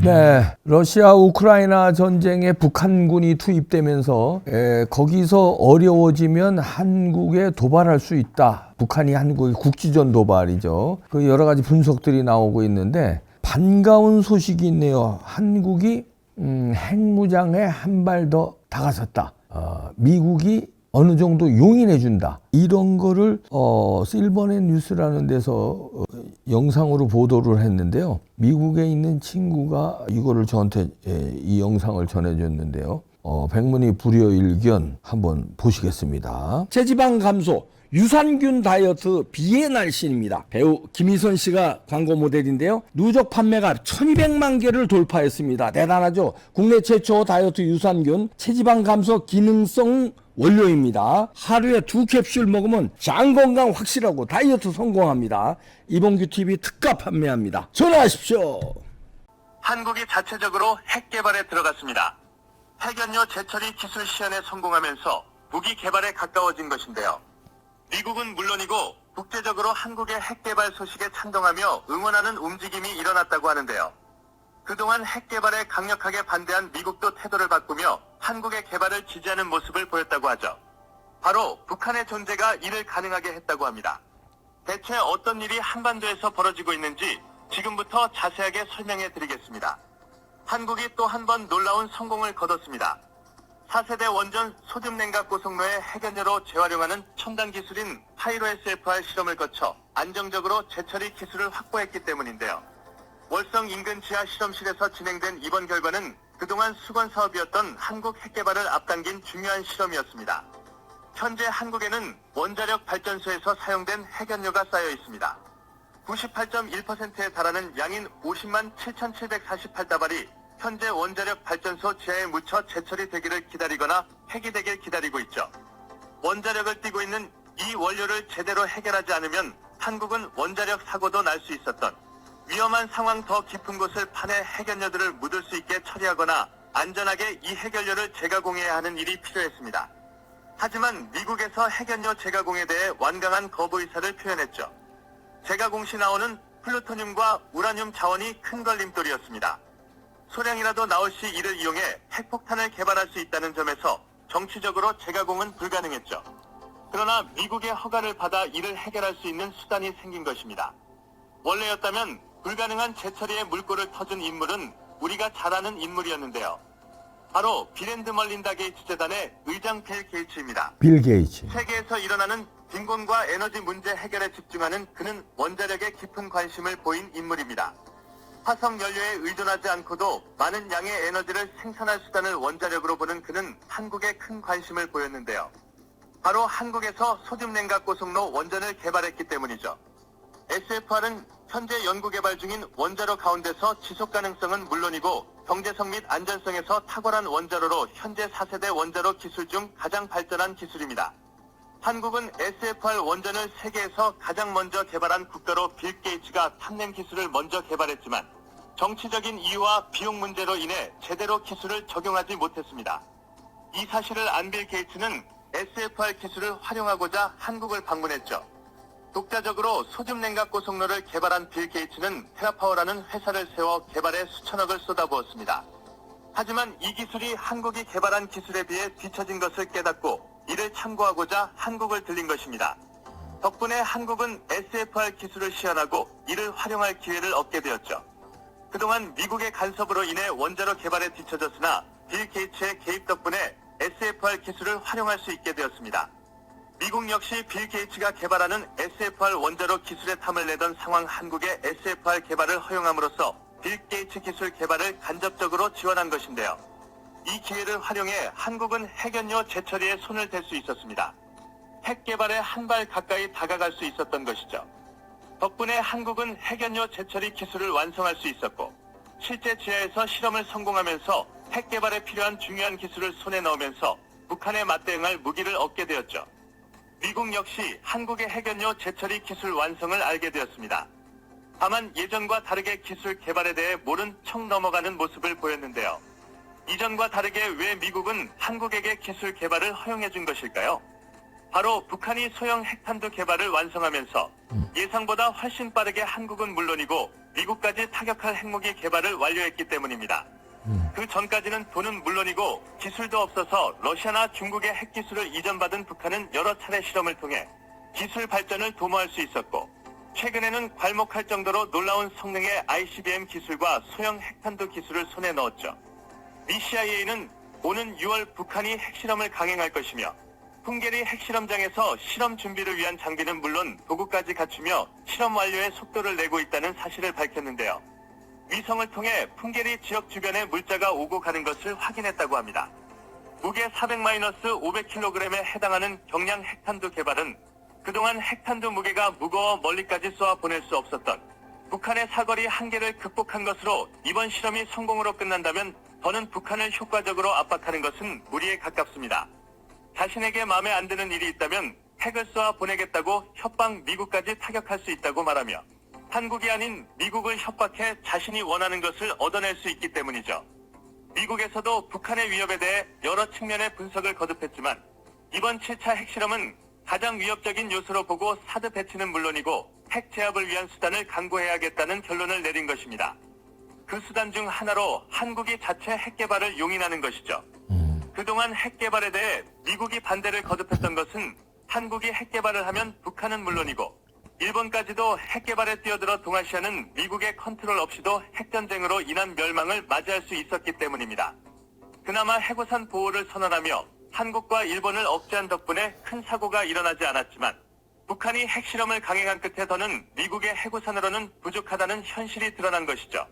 네, 러시아 우크라이나 전쟁에 북한군이 투입되면서 거기서 어려워지면 한국에 도발할 수 있다. 북한이 한국의 국지전 도발이죠. 그 여러 가지 분석들이 나오고 있는데 반가운 소식이 있네요. 한국이 핵무장에 한 발 더 다가섰다. 미국이 어느 정도 용인해준다. 이런 거를 실버넷 뉴스라는 데서 영상으로 보도를 했는데요. 미국에 있는 친구가 이거를 저한테 이 영상을 전해줬는데요. 백문이 불여일견 한번 보시겠습니다. 체지방 감소, 유산균 다이어트 비의 날씬입니다. 배우 김희선 씨가 광고 모델인데요. 누적 판매가 1200만 개를 돌파했습니다. 대단하죠? 국내 최초 다이어트 유산균 체지방 감소 기능성 원료입니다. 하루에 2캡슐 먹으면 장 건강 확실하고 다이어트 성공합니다. 이봉규 TV 특가 판매합니다. 전화하십시오. 한국이 자체적으로 핵 개발에 들어갔습니다. 핵연료 재처리 기술 시연에 성공하면서 무기 개발에 가까워진 것인데요. 미국은 물론이고 국제적으로 한국의 핵 개발 소식에 찬동하며 응원하는 움직임이 일어났다고 하는데요. 그동안 핵 개발에 강력하게 반대한 미국도 태도를 바꾸며 한국의 개발을 지지하는 모습을 보였다고 하죠. 바로 북한의 존재가 이를 가능하게 했다고 합니다. 대체 어떤 일이 한반도에서 벌어지고 있는지 지금부터 자세하게 설명해 드리겠습니다. 한국이 또 한 번 놀라운 성공을 거뒀습니다. 4세대 원전 소듐 냉각 고속로의 핵연료로 재활용하는 첨단 기술인 파이로 SFR 실험을 거쳐 안정적으로 재처리 기술을 확보했기 때문인데요. 월성 인근 지하 실험실에서 진행된 이번 결과는 그동안 수건 사업이었던 한국 핵개발을 앞당긴 중요한 실험이었습니다. 현재 한국에는 원자력 발전소에서 사용된 핵연료가 쌓여 있습니다. 98.1%에 달하는 양인 50만 7,748다발이 현재 원자력 발전소 지하에 묻혀 재처리되기를 기다리거나 폐기되길 기다리고 있죠. 원자력을 띠고 있는 이 원료를 제대로 해결하지 않으면 한국은 원자력 사고도 날 수 있었던 위험한 상황 더 깊은 곳을 파내 핵연료들을 묻을 수 있게 처리하거나 안전하게 이 핵연료를 재가공해야 하는 일이 필요했습니다. 하지만 미국에서 핵연료 재가공에 대해 완강한 거부 의사를 표현했죠. 재가공 시 나오는 플루토늄과 우라늄 자원이 큰 걸림돌이었습니다. 소량이라도 나올 시 이를 이용해 핵폭탄을 개발할 수 있다는 점에서 정치적으로 재가공은 불가능했죠. 그러나 미국의 허가를 받아 이를 해결할 수 있는 수단이 생긴 것입니다. 원래였다면 불가능한 재처리의 물꼬를 터준 인물은 우리가 잘 아는 인물이었는데요. 바로 빌 앤드 멀린다 게이츠 재단의 의장 빌 게이츠입니다. 빌 게이츠. 세계에서 일어나는 빈곤과 에너지 문제 해결에 집중하는 그는 원자력에 깊은 관심을 보인 인물입니다. 화석 연료에 의존하지 않고도 많은 양의 에너지를 생산할 수단을 원자력으로 보는 그는 한국에 큰 관심을 보였는데요. 바로 한국에서 소듐 냉각 고속로 원전을 개발했기 때문이죠. SFR은 현재 연구개발 중인 원자로 가운데서 지속 가능성은 물론이고 경제성 및 안전성에서 탁월한 원자로로 현재 4세대 원자로 기술 중 가장 발전한 기술입니다. 한국은 SFR 원전을 세계에서 가장 먼저 개발한 국가로 빌 게이츠가 탐낸 기술을 먼저 개발했지만 정치적인 이유와 비용 문제로 인해 제대로 기술을 적용하지 못했습니다. 이 사실을 안 빌 게이츠는 SFR 기술을 활용하고자 한국을 방문했죠. 독자적으로 소듐 냉각 고속로를 개발한 빌 게이츠는 테라파워라는 회사를 세워 개발에 수천억을 쏟아부었습니다. 하지만 이 기술이 한국이 개발한 기술에 비해 뒤처진 것을 깨닫고 이를 참고하고자 한국을 들린 것입니다. 덕분에 한국은 SFR 기술을 시연하고 이를 활용할 기회를 얻게 되었죠. 그동안 미국의 간섭으로 인해 원자로 개발에 뒤처졌으나 빌 게이츠의 개입 덕분에 SFR 기술을 활용할 수 있게 되었습니다. 미국 역시 빌 게이츠가 개발하는 SFR 원자로 기술에 탐을 내던 상황 한국의 SFR 개발을 허용함으로써 빌 게이츠 기술 개발을 간접적으로 지원한 것인데요. 이 기회를 활용해 한국은 핵연료 재처리에 손을 댈 수 있었습니다. 핵 개발에 한 발 가까이 다가갈 수 있었던 것이죠. 덕분에 한국은 핵연료 재처리 기술을 완성할 수 있었고 실제 지하에서 실험을 성공하면서 핵 개발에 필요한 중요한 기술을 손에 넣으면서 북한에 맞대응할 무기를 얻게 되었죠. 미국 역시 한국의 핵연료 재처리 기술 완성을 알게 되었습니다. 다만 예전과 다르게 기술 개발에 대해 모른 척 넘어가는 모습을 보였는데요. 이전과 다르게 왜 미국은 한국에게 기술 개발을 허용해 준 것일까요? 바로 북한이 소형 핵탄두 개발을 완성하면서 예상보다 훨씬 빠르게 한국은 물론이고 미국까지 타격할 핵무기 개발을 완료했기 때문입니다. 그 전까지는 돈은 물론이고 기술도 없어서 러시아나 중국의 핵기술을 이전받은 북한은 여러 차례 실험을 통해 기술 발전을 도모할 수 있었고, 최근에는 괄목할 정도로 놀라운 성능의 ICBM 기술과 소형 핵탄두 기술을 손에 넣었죠. 미 CIA는 오는 6월 북한이 핵실험을 강행할 것이며, 풍계리 핵실험장에서 실험 준비를 위한 장비는 물론 도구까지 갖추며 실험 완료에 속도를 내고 있다는 사실을 밝혔는데요. 위성을 통해 풍계리 지역 주변에 물자가 오고 가는 것을 확인했다고 합니다. 무게 400-500kg에 해당하는 경량 핵탄두 개발은 그동안 핵탄두 무게가 무거워 멀리까지 쏘아 보낼 수 없었던 북한의 사거리 한계를 극복한 것으로, 이번 실험이 성공으로 끝난다면 더는 북한을 효과적으로 압박하는 것은 무리에 가깝습니다. 자신에게 마음에 안 드는 일이 있다면 핵을 쏘아 보내겠다고 협박, 미국까지 타격할 수 있다고 말하며 한국이 아닌 미국을 협박해 자신이 원하는 것을 얻어낼 수 있기 때문이죠. 미국에서도 북한의 위협에 대해 여러 측면의 분석을 거듭했지만 이번 7차 핵실험은 가장 위협적인 요소로 보고 사드 배치는 물론이고 핵 제압을 위한 수단을 강구해야겠다는 결론을 내린 것입니다. 그 수단 중 하나로 한국이 자체 핵 개발을 용인하는 것이죠. 그동안 핵 개발에 대해 미국이 반대를 거듭했던 것은 한국이 핵 개발을 하면 북한은 물론이고 일본까지도 핵 개발에 뛰어들어 동아시아는 미국의 컨트롤 없이도 핵전쟁으로 인한 멸망을 맞이할 수 있었기 때문입니다. 그나마 해구산 보호를 선언하며 한국과 일본을 억제한 덕분에 큰 사고가 일어나지 않았지만, 북한이 핵실험을 강행한 끝에 더는 미국의 해구산으로는 부족하다는 현실이 드러난 것이죠.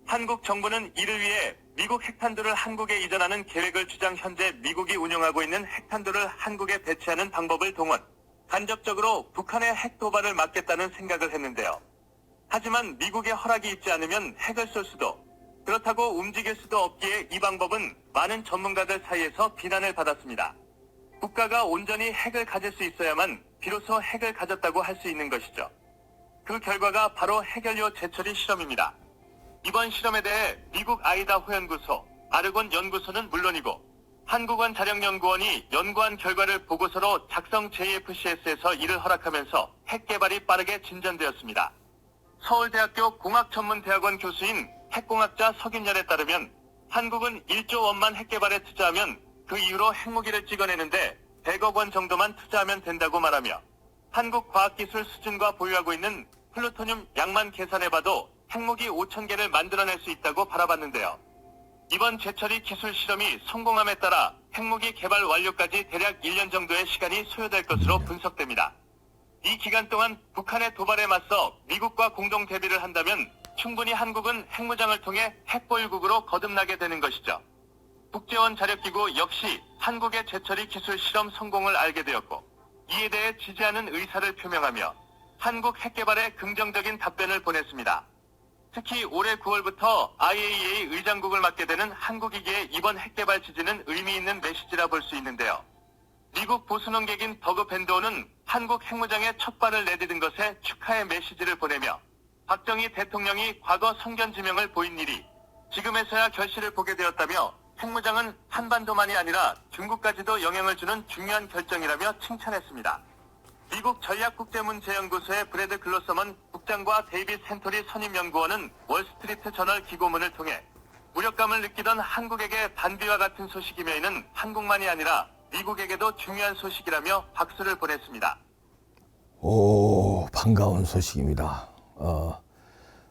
한국 정부는 이를 위해 미국 핵탄두를 한국에 이전하는 계획을 주장, 현재 미국이 운용하고 있는 핵탄두를 한국에 배치하는 방법을 동원, 간접적으로 북한의 핵 도발을 막겠다는 생각을 했는데요. 하지만 미국의 허락이 있지 않으면 핵을 쏠 수도, 그렇다고 움직일 수도 없기에 이 방법은 많은 전문가들 사이에서 비난을 받았습니다. 국가가 온전히 핵을 가질 수 있어야만 비로소 핵을 가졌다고 할 수 있는 것이죠. 그 결과가 바로 핵연료 재처리 실험입니다. 이번 실험에 대해 미국 아이다호 연구소, 아르곤 연구소는 물론이고 한국원 자령연구원이 연구한 결과를 보고서로 작성 JFCS에서 이를 허락하면서 핵 개발이 빠르게 진전되었습니다. 서울대학교 공학전문대학원 교수인 핵공학자 석인열에 따르면 한국은 1조 원만 핵 개발에 투자하면 그 이후로 핵무기를 찍어내는데 100억 원 정도만 투자하면 된다고 말하며, 한국 과학기술 수준과 보유하고 있는 플루토늄 양만 계산해봐도 핵무기 5,000개를 만들어낼 수 있다고 바라봤는데요. 이번 재처리 기술 실험이 성공함에 따라 핵무기 개발 완료까지 대략 1년 정도의 시간이 소요될 것으로 분석됩니다. 이 기간 동안 북한의 도발에 맞서 미국과 공동 대비를 한다면 충분히 한국은 핵무장을 통해 핵보유국으로 거듭나게 되는 것이죠. 국제원 자력기구 역시 한국의 재처리 기술 실험 성공을 알게 되었고, 이에 대해 지지하는 의사를 표명하며 한국 핵 개발에 긍정적인 답변을 보냈습니다. 특히 올해 9월부터 IAEA 의장국을 맡게 되는 한국이기에 이번 핵 개발 지지는 의미 있는 메시지라 볼 수 있는데요. 미국 보수논객인 더그 밴도는 한국 핵무장에 첫 발을 내디딘 것에 축하의 메시지를 보내며, 박정희 대통령이 과거 성견지명을 보인 일이 지금에서야 결실을 보게 되었다며, 핵무장은 한반도만이 아니라 중국까지도 영향을 주는 중요한 결정이라며 칭찬했습니다. 미국 전략국제문제연구소의 브래드 글로서먼 국장과 데이빗 센토리 선임연구원은 월스트리트 저널 기고문을 통해 무력감을 느끼던 한국에게 단비와 같은 소식이며, 이는 한국만이 아니라 미국에게도 중요한 소식이라며 박수를 보냈습니다. 오, 반가운 소식입니다.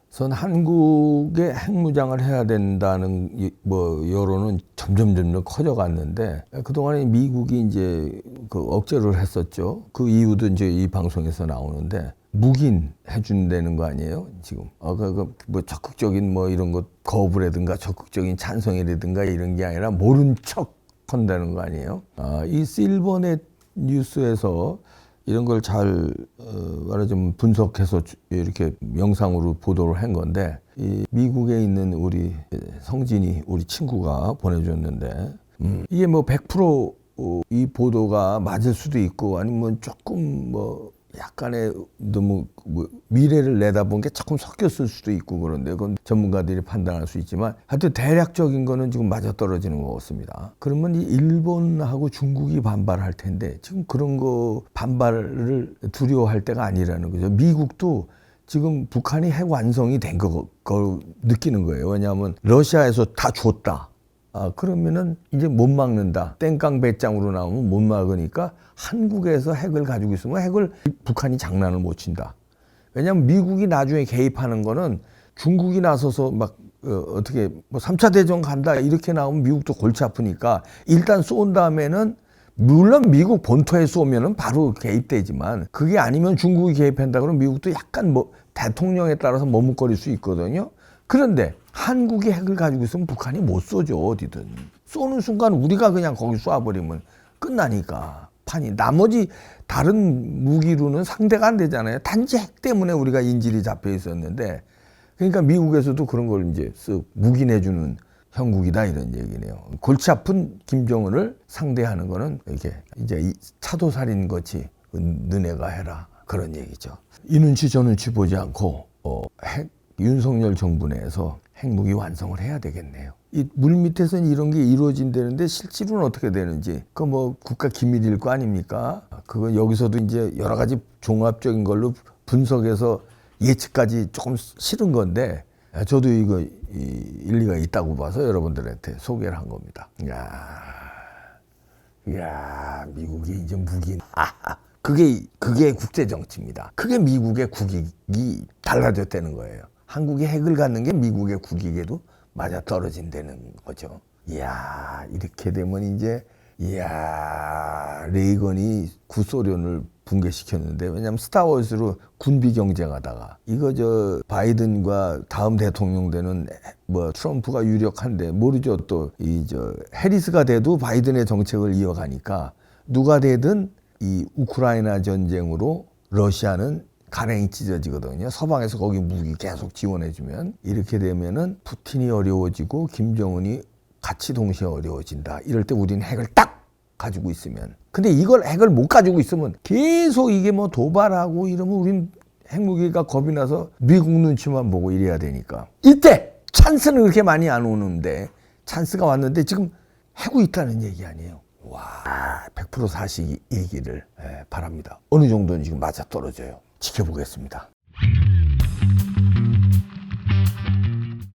전 한국의 핵무장을 해야 된다는 여론은 점점 커져갔는데, 그동안에 미국이 이제 그 억제를 했었죠. 그 이유도 이제 이 방송에서 나오는데, 묵인 해준다는 거 아니에요, 지금. 뭐 적극적인 뭐 이런 것 거부라든가 적극적인 찬성이라든가 이런 게 아니라 모른 척 한다는 거 아니에요. 이 실버넷 뉴스에서 이런 걸 잘 말하자면 분석해서 이렇게 영상으로 보도를 한 건데, 이 미국에 있는 우리 성진이 우리 친구가 보내줬는데, 이게 뭐 100% 이 보도가 맞을 수도 있고 아니면 조금 뭐 약간의 너무 뭐 미래를 내다본 게 조금 섞였을 수도 있고 그런데 그건 전문가들이 판단할 수 있지만 하여튼 대략적인 거는 지금 맞아떨어지는 것 같습니다. 그러면 이 일본하고 중국이 반발할 텐데 지금 그런 거 반발을 두려워할 때가 아니라는 거죠. 미국도 지금 북한이 핵 완성이 된 거 느끼는 거예요. 왜냐하면 러시아에서 다 줬다. 그러면은 이제 못 막는다. 땡깡 배짱으로 나오면 못 막으니까 한국에서 핵을 가지고 있으면 핵을 북한이 장난을 못 친다. 왜냐하면 미국이 나중에 개입하는 거는 중국이 나서서 막 어떻게 뭐 3차 대전 간다 이렇게 나오면 미국도 골치 아프니까 일단 쏜 다음에는 물론 미국 본토에 쏘면은 바로 개입되지만 그게 아니면 중국이 개입한다 그러면 미국도 약간 뭐 대통령에 따라서 머뭇거릴 수 있거든요. 그런데 한국이 핵을 가지고 있으면 북한이 못 쏘죠. 어디든. 쏘는 순간 우리가 그냥 거기 쏴버리면 끝나니까. 판이. 나머지 다른 무기로는 상대가 안 되잖아요. 단지 핵 때문에 우리가 인질이 잡혀 있었는데 그러니까 미국에서도 그런 걸 이제 쓱 묵인해주는 형국이다 이런 얘기네요. 골치 아픈 김정은을 상대하는 거는 이렇게 이제 차도살인 것이 너네가 해라 그런 얘기죠. 이 눈치 저 눈치 보지 않고 윤석열 정부 내에서 핵무기 완성을 해야 되겠네요. 이 물 밑에서는 이런 게 이루어진다는데 실제로는 어떻게 되는지 그 뭐 국가 기밀일 거 아닙니까? 그건 여기서도 이제 여러 가지 종합적인 걸로 분석해서 예측까지 조금 싫은 건데 저도 이거 일리가 있다고 봐서 여러분들한테 소개를 한 겁니다. 이야, 미국이 이제 무기. 그게 국제 정치입니다. 그게 미국의 국익이 달라졌다는 거예요. 한국이 핵을 갖는 게 미국의 국익에도 맞아 떨어진다는 거죠. 이야, 이렇게 되면 이제 레이건이 구소련을 붕괴시켰는데 왜냐하면 스타워즈로 군비 경쟁하다가 이거 바이든과 다음 대통령 되는 뭐 트럼프가 유력한데 모르죠. 또 해리스가 돼도 바이든의 정책을 이어가니까 누가 되든 이 우크라이나 전쟁으로 러시아는 가랭이 찢어지거든요. 서방에서 거기 무기 계속 지원해주면 이렇게 되면은 푸틴이 어려워지고 김정은이 같이 동시에 어려워진다. 이럴 때 우리는 핵을 딱 가지고 있으면. 근데 이걸 핵을 못 가지고 있으면 계속 이게 뭐 도발하고 이러면 우린 핵무기가 겁이 나서 미국 눈치만 보고 이래야 되니까. 이때 찬스는 그렇게 많이 안 오는데 찬스가 왔는데 지금 해고 있다는 얘기 아니에요. 와, 100% 사시기를 바랍니다. 어느 정도는 지금 맞아 떨어져요. 지켜보겠습니다.